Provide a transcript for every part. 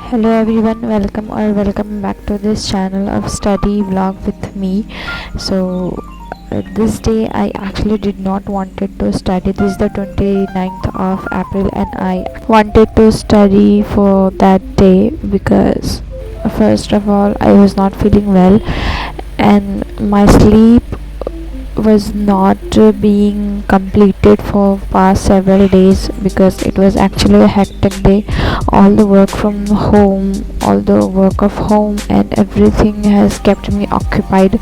Hello everyone, welcome back to this channel of study vlog with me. This day I actually did not wanted to study. This is the 29th of April and I wanted to study for that day because first of all I was not feeling well and my sleep was not being completed for past several days because it was actually a hectic day. All the work from home, all the work of home and everything has kept me occupied.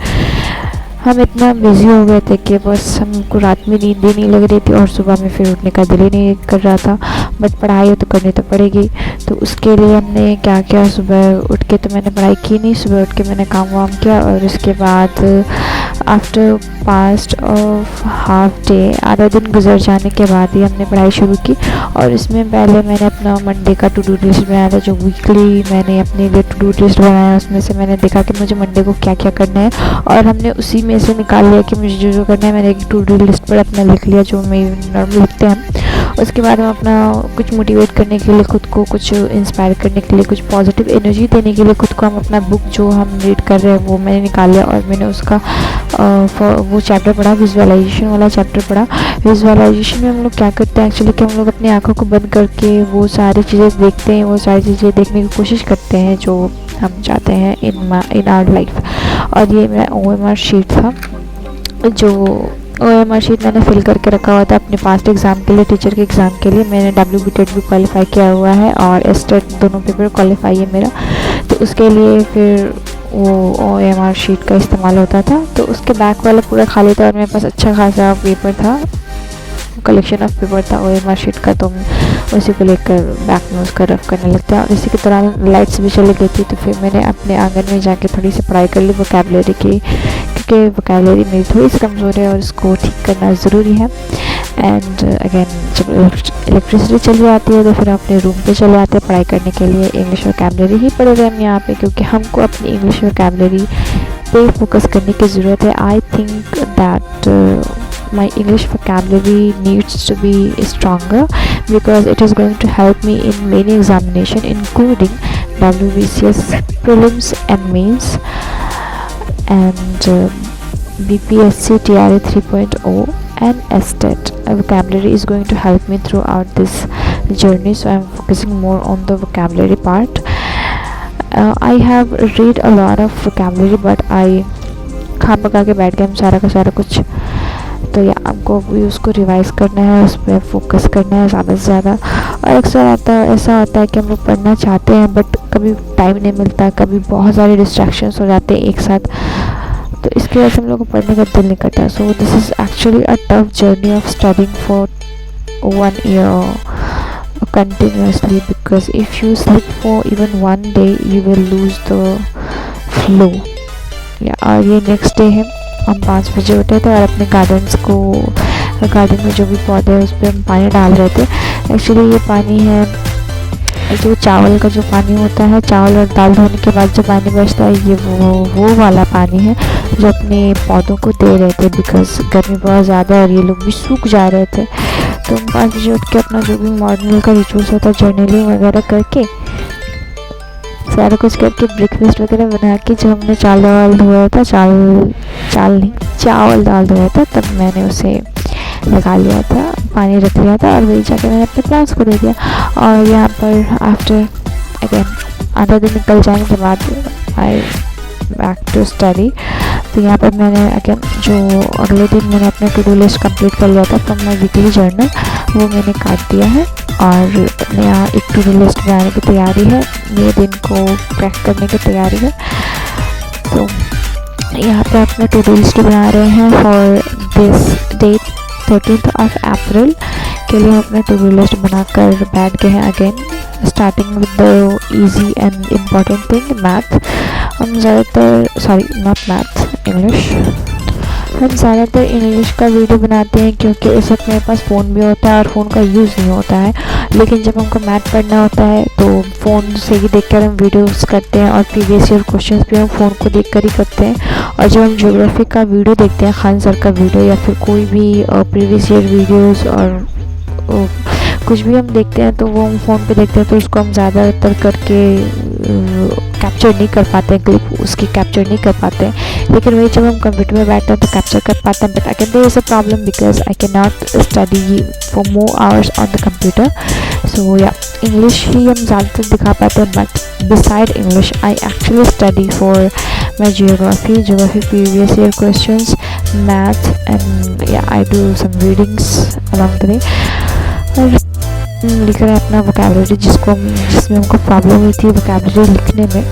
हम इतना busy हो गए थे कि बस हमको रात में नींद ही नहीं लग रही थी और सुबह में फिर उठने का दिल ही नहीं कर रहा था. बट पढ़ाई तो करनी तो पड़ेगी, तो उसके लिए हमने क्या किया, सुबह उठ के तो मैंने पढ़ाई की नहीं, सुबह उठ के मैंने काम वाम किया और उसके बाद after past of half day, आधा दिन गुजर जाने के बाद ही हमने पढ़ाई शुरू की. और इसमें पहले मैंने अपना मंडे का टू डू लिस्ट बनाया था, जो वीकली मैंने अपने लिए टू डू लिस्ट बनाया. उसमें से मैंने देखा कि मुझे मंडे को क्या क्या करना है और हमने उसी में से निकाल लिया कि मुझे जो जो करना है. मैंने एक टू डू लिस्ट पर अपना लिख लिया जो मैं नॉर्मल लिखते हैं. उसके बाद हम अपना कुछ मोटिवेट करने के लिए खुद को, कुछ इंस्पायर करने के लिए, कुछ पॉजिटिव एनर्जी देने के लिए खुद को, हम अपना बुक जो हम रीड कर रहे हैं वो मैंने निकाल लिया और मैंने उसका वो चैप्टर पढ़ा, विजुअलाइजेशन वाला चैप्टर पढ़ा. विजुअलाइजेशन में हम लोग क्या करते हैं एक्चुअली कि हम लोग अपनी आंखों को बंद करके वो सारी चीज़ें देखते हैं, वो सारी चीज़ें देखने की कोशिश करते हैं जो हम चाहते हैं इन आवर लाइफ. और ये मेरा OMR शीट था, जो OMR शीट मैंने फिल करके रखा हुआ था अपने पास्ट एग्ज़ाम के लिए, टीचर के एग्ज़ाम के लिए. मैंने WBTET भी क्वालिफाई किया हुआ है और STET दोनों पेपर क्वालिफाई है मेरा, तो उसके लिए फिर वो OMR शीट का इस्तेमाल होता था. तो उसके बैक वाला पूरा खाली था और मेरे पास अच्छा खासा पेपर था, कलेक्शन ऑफ पेपर था OMR शीट का, तो उसी को लेकर बैक में उसका रफ करने लगता है. और इसी के दौरान लाइट्स भी चली गई थी, तो फिर मैंने अपने आंगन में जाके थोड़ी सी पढ़ाई कर ली वोकैबुलरी की, क्योंकि वोकैबुलरी मेरी थोड़ी सी कमज़ोर है और इसको ठीक करना ज़रूरी है. एंड अगेन जब इलेक्ट्रिसिटी चली जाती है तो फिर अपने रूम पे चले आते हैं पढ़ाई करने के लिए. इंग्लिश वोकैबुलरी ही पढ़ रहे हम यहाँ पे, क्योंकि हमको अपनी इंग्लिश वोकैबुलरी पे फोकस करने की ज़रूरत है. I think that my English vocabulary needs to be stronger because it is going to help me in many examination including WBCS prelims and mains and BPSC TRA 3.0 and STET. Vocabulary is going to help me throughout this journey, so I am focusing more on the vocabulary part. I have read a lot of vocabulary but I खा पका के बैठ गए हम सारा का सारा कुछ, तो या आपको भी उसको रिवाइज़ करना है, उस पर फोकस करना है ज़्यादा से ज़्यादा. और अक्सर ऐसा होता है कि हम लोग पढ़ना चाहते हैं बट कभी टाइम नहीं मिलता, कभी बहुत सारे डिस्ट्रैक्शंस हो जाते हैं एक साथ, तो इसकी वजह से हम लोग को पढ़ने का दिल नहीं करता. सो this is actually a tough journey of studying for 1 year continuously because if you sleep for even one day you will lose the flow. और ये नेक्स्ट डे है, हम 5 बजे उठे थे और अपने गार्डन में जो भी पौधे हैं उस पर हम पानी डाल रहे थे. एक्चुअली ये पानी है जो चावल का जो पानी होता है, चावल और दाल धोने के बाद जो पानी बचता है, ये वो वाला पानी है जो अपने पौधों को दे रहे थे बिकॉज गर्मी बहुत ज़्यादा है और ये लोग भी सूख जा रहे थे. तो हम 5 बजे उठ के अपना जो भी मॉर्निंग का रिचुअल्स होता है, जर्नलिंग वगैरह करके सारा कुछ करके ब्रेकफास्ट वगैरह बना के, जो हमने चावल दाल धोया था, चावल दाल धोया था, तब मैंने उसे लगा लिया था, पानी रख लिया था और वही जाके मैंने अपने प्लांट्स को दे दिया. और यहाँ पर आफ्टर अगेन आधा दिन निकल जाने के बाद आई बैक टू स्टडी. तो यहाँ पर मैंने अगेन जो अगले दिन मैंने अपना टू डू लिस्ट कंप्लीट कर लिया था फ्रॉम माई वीकली जर्नल, वो मैंने काट दिया है और नया एक टू डू लिस्ट बनाने की तैयारी है, नए दिन को क्रैक करने की तैयारी है. तो यहाँ पे अपना टू डू लिस्ट बना रहे हैं for this date 13th of April के लिए. हम अपना टू डू लिस्ट बनाकर बैठ गए हैं again, starting with the easy and important thing math. हम ज़्यादातर इंग्लिश का वीडियो बनाते हैं क्योंकि उस वक्त मेरे पास फ़ोन भी होता है और फ़ोन का यूज़ नहीं होता है. लेकिन जब हमको मैथ पढ़ना होता है तो फ़ोन से ही देखकर हम वीडियोस करते हैं और प्रीवियस ईयर क्वेश्चंस भी हम फ़ोन को देखकर ही करते हैं. और जब हम ज्योग्राफी का वीडियो देखते हैं, खान सर का वीडियो या फिर कोई भी प्रीवियस ईयर वीडियोस और कुछ भी हम देखते हैं तो वो हम फ़ोन पे देखते हैं तो उसको हम ज़्यादातर करके कैप्चर नहीं कर पाते हैं, क्लिप उसकी कैप्चर नहीं कर पाते हैं। लेकिन वही जब हम कंप्यूटर में बैठते हैं तो कैप्चर कर पाते हैं। But again there is a problem because I can not study for more hours on the computer. So या इंग्लिश ही हम ज़्यादातर दिखा पाते हैं। But beside English I actually study for my geography previous year questions, math, and yeah, I do some readings along the way। और लिख रहे हैं अपना vocabulary जिसमें हमको प्रॉब्लम हुई थी vocabulary लिखने में,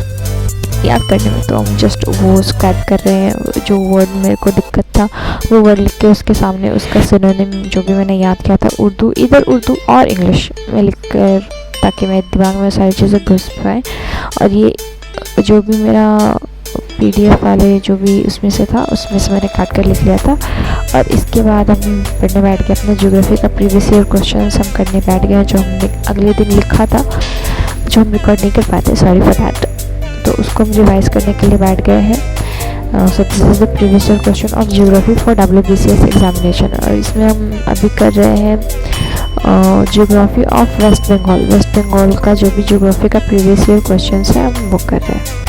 याद करने में, तो हम जस्ट वो स्क्रैप कर रहे हैं। जो वर्ड मेरे को दिक्कत था वो वर्ड लिख के उसके सामने उसका सिनोनिम जो भी मैंने याद किया था उर्दू, इधर उर्दू और इंग्लिश में लिख कर, ताकि मेरे दिमाग में सारी चीज़ें घुस पाए। और ये जो भी मेरा PDF वाले जो भी उसमें से था उसमें से मैंने काट कर लिख लिया था। और इसके बाद हम पढ़ने बैठ गए अपने ज्योग्राफी का प्रीवियस ईयर क्वेश्चंस हम करने बैठ गए, जो हमने अगले दिन लिखा था, जो हम रिकॉर्ड नहीं कर पाते, सॉरी फॉर दैट। तो उसको हम रिवाइज करने के लिए बैठ गए हैं। So this is the previous year question of geography for WBCS examination. और इसमें हम अभी कर रहे हैं geography of West Bengal. West Bengal का जो भी ज्योग्राफी का प्रीवियस ईयर क्वेश्चन है हम वो कर रहे हैं।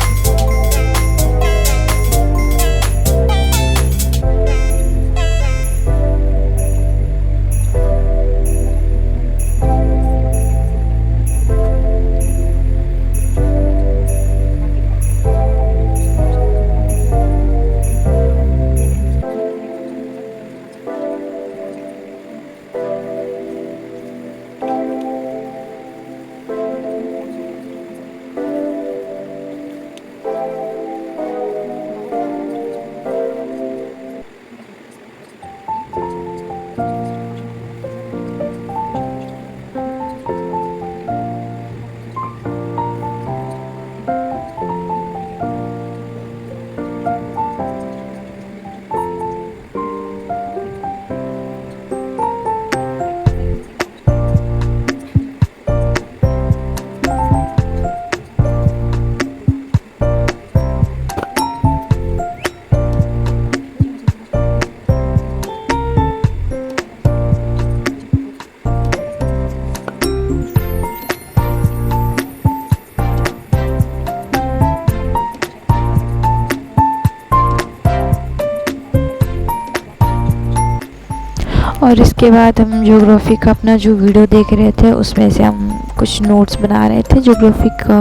और इसके बाद हम ज्योग्राफी का अपना जो वीडियो देख रहे थे उसमें से हम कुछ नोट्स बना रहे थे ज्योग्राफी का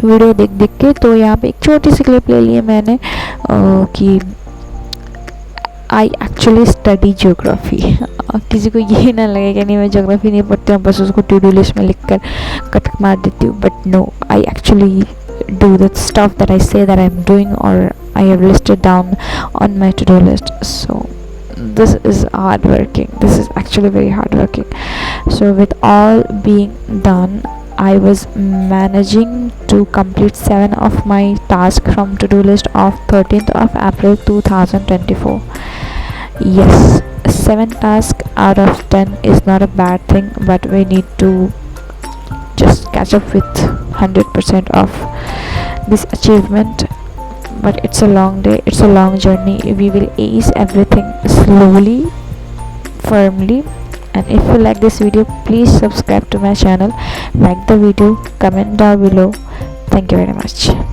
वीडियो देख देख के। तो यहाँ पे एक छोटी सी क्लिप ले ली है मैंने कि आई एक्चुअली स्टडी ज्योग्राफी। किसी को ये ना लगे कि नहीं मैं ज्योग्राफी नहीं पढ़ती हूँ, बस उसको टू डू लिस्ट में लिख कर कट मार देती हूँ। But no, I actually do the stuff that I say that I'm doing or I have listed down on my to-do list. So this is hard working. This is actually very hard working. So with all being done, I was managing to complete 7 of my tasks from to-do list of 13th of April 2024. Yes, 7 tasks out of 10 is not a bad thing, but we need to just catch up with 100% of this achievement. But it's a long day, it's a long journey. We will ace everything slowly, firmly. And if you like this video, please subscribe to my channel, like the video, comment down below. Thank you very much.